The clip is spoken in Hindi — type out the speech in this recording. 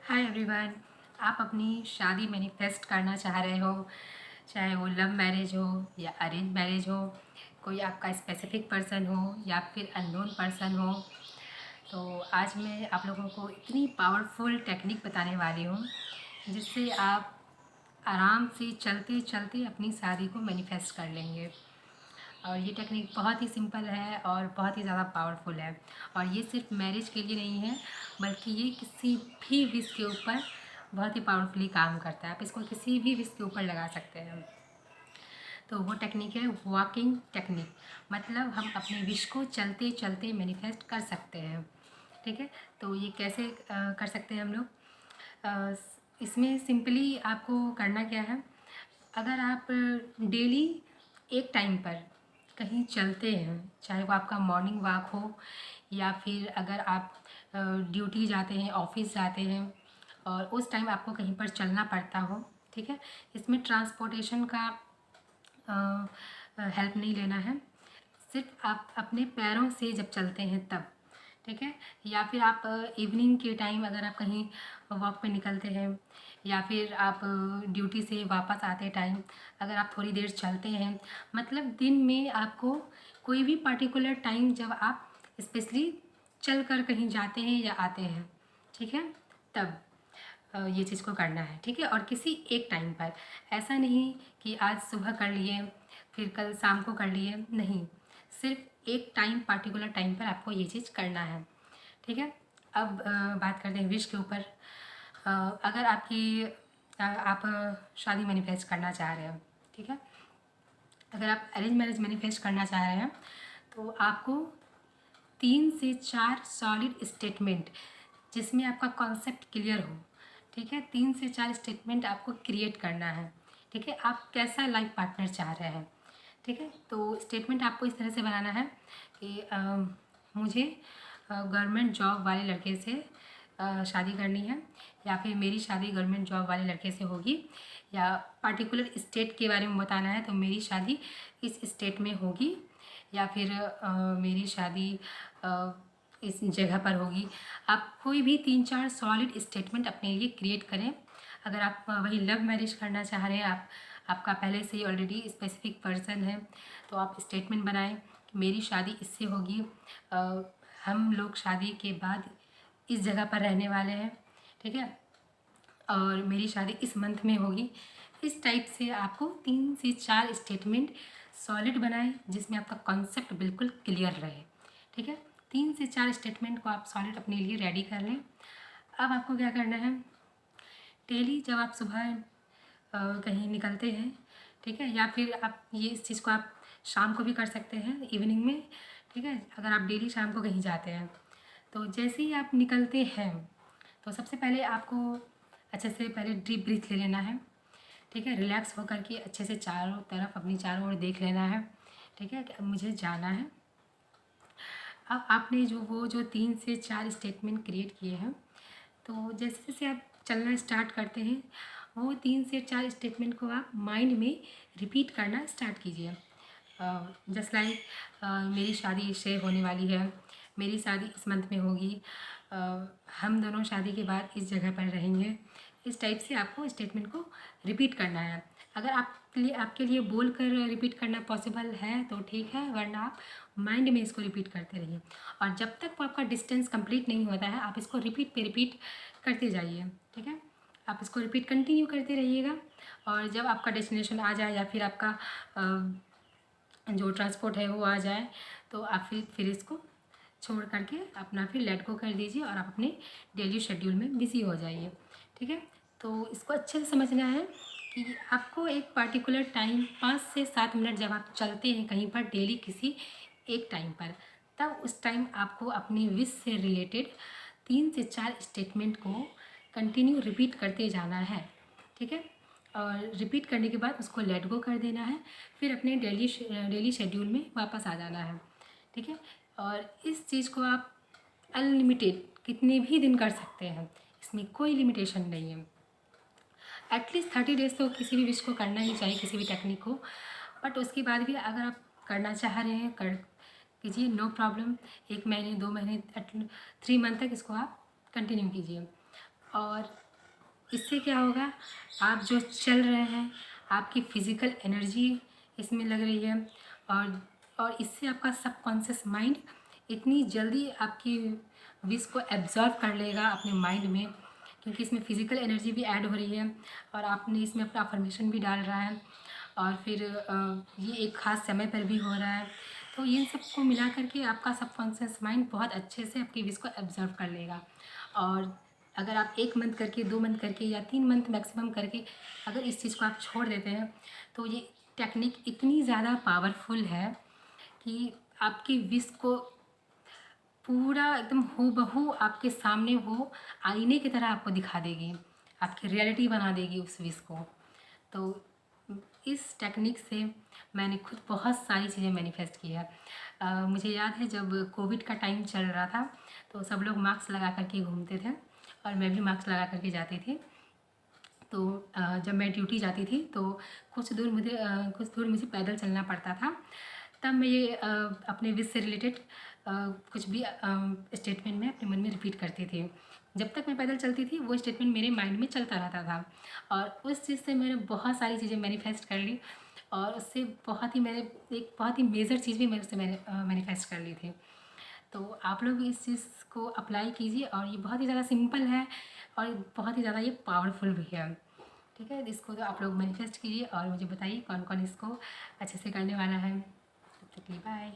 Hi everyone. आप अपनी शादी मैनिफेस्ट करना चाह रहे हो, चाहे वो लव मैरिज हो या अरेंज मैरिज हो, कोई आपका स्पेसिफिक पर्सन हो या फिर अननोन पर्सन हो। तो आज मैं आप लोगों को इतनी पावरफुल टेक्निक बताने वाली हूँ जिससे आप आराम से चलते चलते अपनी शादी को मैनिफेस्ट कर लेंगे। और ये टेक्निक बहुत ही सिंपल है और बहुत ही ज़्यादा पावरफुल है। और ये सिर्फ मैरिज के लिए नहीं है, बल्कि ये किसी भी विश के ऊपर बहुत ही पावरफुली काम करता है। आप इसको किसी भी विश के ऊपर लगा सकते हैं। तो वो टेक्निक है वॉकिंग टेक्निक। मतलब हम अपने विश को चलते चलते मैनिफेस्ट कर सकते हैं। ठीक है, तो ये कैसे कर सकते हैं हम लोग? अ, इसमें सिंपली आपको करना क्या है, अगर आप डेली एक टाइम पर कहीं चलते हैं, चाहे वो आपका मॉर्निंग वॉक हो या फिर अगर आप ड्यूटी जाते हैं, ऑफिस जाते हैं और उस टाइम आपको कहीं पर चलना पड़ता हो। ठीक है, इसमें ट्रांसपोर्टेशन का हेल्प नहीं लेना है। सिर्फ आप अपने पैरों से जब चलते हैं तब। ठीक है, या फिर आप इवनिंग के टाइम अगर आप कहीं वॉक पे निकलते हैं या फिर आप ड्यूटी से वापस आते टाइम अगर आप थोड़ी देर चलते हैं, मतलब दिन में आपको कोई भी पर्टिकुलर टाइम जब आप स्पेशली चल कर कहीं जाते हैं या आते हैं, ठीक है, तब ये चीज़ को करना है। ठीक है, और किसी एक टाइम पर, ऐसा नहीं कि आज सुबह कर लिए फिर कल शाम को कर लिए, नहीं, सिर्फ एक टाइम पार्टिकुलर टाइम पर आपको ये चीज़ करना है। ठीक है, अब बात करते हैं विश के ऊपर। अगर आप शादी मैनिफेस्ट करना चाह रहे हैं, ठीक है, अगर आप अरेंज मैरिज मैनिफेस्ट करना चाह रहे हैं तो आपको 3 से 4 सॉलिड स्टेटमेंट जिसमें आपका कॉन्सेप्ट क्लियर हो। ठीक है, 3 से 4 स्टेटमेंट आपको क्रिएट करना है। ठीक है, आप कैसा लाइफ पार्टनर चाह रहे हैं। ठीक है, तो स्टेटमेंट आपको इस तरह से बनाना है कि मुझे गवर्नमेंट जॉब वाले लड़के से शादी करनी है, या फिर मेरी शादी गवर्नमेंट जॉब वाले लड़के से होगी, या पर्टिकुलर स्टेट के बारे में बताना है तो मेरी शादी इस स्टेट में होगी, या फिर मेरी शादी इस जगह पर होगी। आप कोई भी 3-4 सॉलिड स्टेटमेंट अपने लिए क्रिएट करें। अगर आप वही लव मैरिज करना चाह रहे हैं, आपका पहले से ही ऑलरेडी स्पेसिफिक पर्सन है, तो आप स्टेटमेंट बनाएं कि मेरी शादी इससे होगी, हम लोग शादी के बाद इस जगह पर रहने वाले हैं। ठीक है, और मेरी शादी इस मंथ में होगी। इस टाइप से आपको 3 से 4 स्टेटमेंट सॉलिड बनाएं जिसमें आपका कॉन्सेप्ट बिल्कुल क्लियर रहे। ठीक है, 3 से 4 स्टेटमेंट को आप सॉलिड अपने लिए रेडी कर लें। अब आपको क्या करना है, डेली जब आप सुबह कहीं निकलते हैं, ठीक है, या फिर आप ये इस चीज़ को आप शाम को भी कर सकते हैं, इवनिंग में। ठीक है, अगर आप डेली शाम को कहीं जाते हैं तो जैसे ही आप निकलते हैं तो सबसे पहले आपको अच्छे से पहले डीप ब्रीथ ले लेना है। ठीक है, रिलैक्स होकर के अच्छे से चारों तरफ अपनी चारों ओर देख लेना है। ठीक है, कि अब मुझे जाना है। अब आपने जो 3 से 4 स्टेटमेंट क्रिएट किए हैं, तो जैसे जैसे आप चलना स्टार्ट करते हैं वो 3 से 4 स्टेटमेंट को आप माइंड में रिपीट करना स्टार्ट कीजिए। जस्ट लाइक मेरी शादी इससे होने वाली है, मेरी शादी इस मंथ में होगी, अ, हम दोनों शादी के बाद इस जगह पर रहेंगे। इस टाइप से आपको स्टेटमेंट को रिपीट करना है। अगर आपके लिए बोल कर रिपीट करना पॉसिबल है तो ठीक है, वरना आप माइंड में इसको रिपीट करते रहिए। और जब तक वो आपका डिस्टेंस कंप्लीट नहीं होता है आप इसको रिपीट पे रिपीट करते जाइए। ठीक है, आप इसको रिपीट कंटिन्यू करते रहिएगा। और जब आपका डेस्टिनेशन आ जाए या फिर आपका जो ट्रांसपोर्ट है वो आ जाए तो आप फिर इसको छोड़ करके अपना फिर लेट गो कर दीजिए और आप अपने डेली शेड्यूल में बिज़ी हो जाइए। ठीक है, तो इसको अच्छे से समझना है कि आपको एक पर्टिकुलर टाइम 5 से 7 मिनट जब आप चलते हैं कहीं पर डेली किसी एक टाइम पर, तब उस टाइम आपको अपनी विश से रिलेटेड 3 से 4 स्टेटमेंट को कंटिन्यू रिपीट करते जाना है। ठीक है, और रिपीट करने के बाद उसको लेट गो कर देना है, फिर अपने डेली शेड्यूल में वापस आ जाना है। ठीक है, और इस चीज़ को आप अनलिमिटेड कितने भी दिन कर सकते हैं, इसमें कोई लिमिटेशन नहीं है। एटलीस्ट 30 डेज़ तो किसी भी विश को करना ही चाहिए, किसी भी टेक्निक को। बट उसके बाद भी अगर आप करना चाह रहे हैं कर कीजिए, नो प्रॉब्लम। 1 महीने 2 महीने 3 मंथ तक इसको आप कंटिन्यू कीजिए। और इससे क्या होगा, आप जो चल रहे हैं आपकी फ़िज़िकल एनर्जी इसमें लग रही है, और इससे आपका सबकॉन्शियस माइंड इतनी जल्दी आपकी विश को एब्जॉर्व कर लेगा अपने माइंड में, क्योंकि इसमें फ़िज़िकल एनर्जी भी ऐड हो रही है और आपने इसमें अपना अफर्मेशन भी डाल रहा है, और फिर ये एक ख़ास समय पर भी हो रहा है। तो इन सबको मिला करके आपका सबकॉन्शियस माइंड बहुत अच्छे से आपकी विश को एब्जॉर्व कर लेगा। और अगर आप 1 मंथ करके, 2 मंथ करके या 3 मंथ मैक्सिमम करके अगर इस चीज़ को आप छोड़ देते हैं, तो ये टेक्निक इतनी ज़्यादा पावरफुल है कि आपकी विश को पूरा एकदम हूबहू आपके सामने वो आईने की तरह आपको दिखा देगी, आपकी रियलिटी बना देगी उस विश को। तो इस टेक्निक से मैंने खुद बहुत सारी चीज़ें मैनिफेस्ट की है। मुझे याद है जब कोविड का टाइम चल रहा था तो सब लोग मास्क लगा कर के घूमते थे और मैं भी मास्क लगा कर के जाती थी। तो जब मैं ड्यूटी जाती थी तो कुछ दूर मुझे पैदल चलना पड़ता था। तब मैं ये अपने विश से रिलेटेड कुछ भी स्टेटमेंट मैं अपने मन में रिपीट करती थी। जब तक मैं पैदल चलती थी वो स्टेटमेंट मेरे माइंड में चलता रहता था, और उस चीज़ से मैंने बहुत सारी चीज़ें मैनिफेस्ट कर ली, और उससे एक बहुत ही मेजर चीज़ भी मैंने मैनिफेस्ट कर ली थी। तो आप लोग इस चीज़ को अप्लाई कीजिए, और ये बहुत ही ज़्यादा सिंपल है और बहुत ही ज़्यादा ये पावरफुल भी है। ठीक है, इसको तो आप लोग मैनिफेस्ट कीजिए और मुझे बताइए कौन कौन इसको अच्छे से करने वाला है। तब तक के लिए बाय।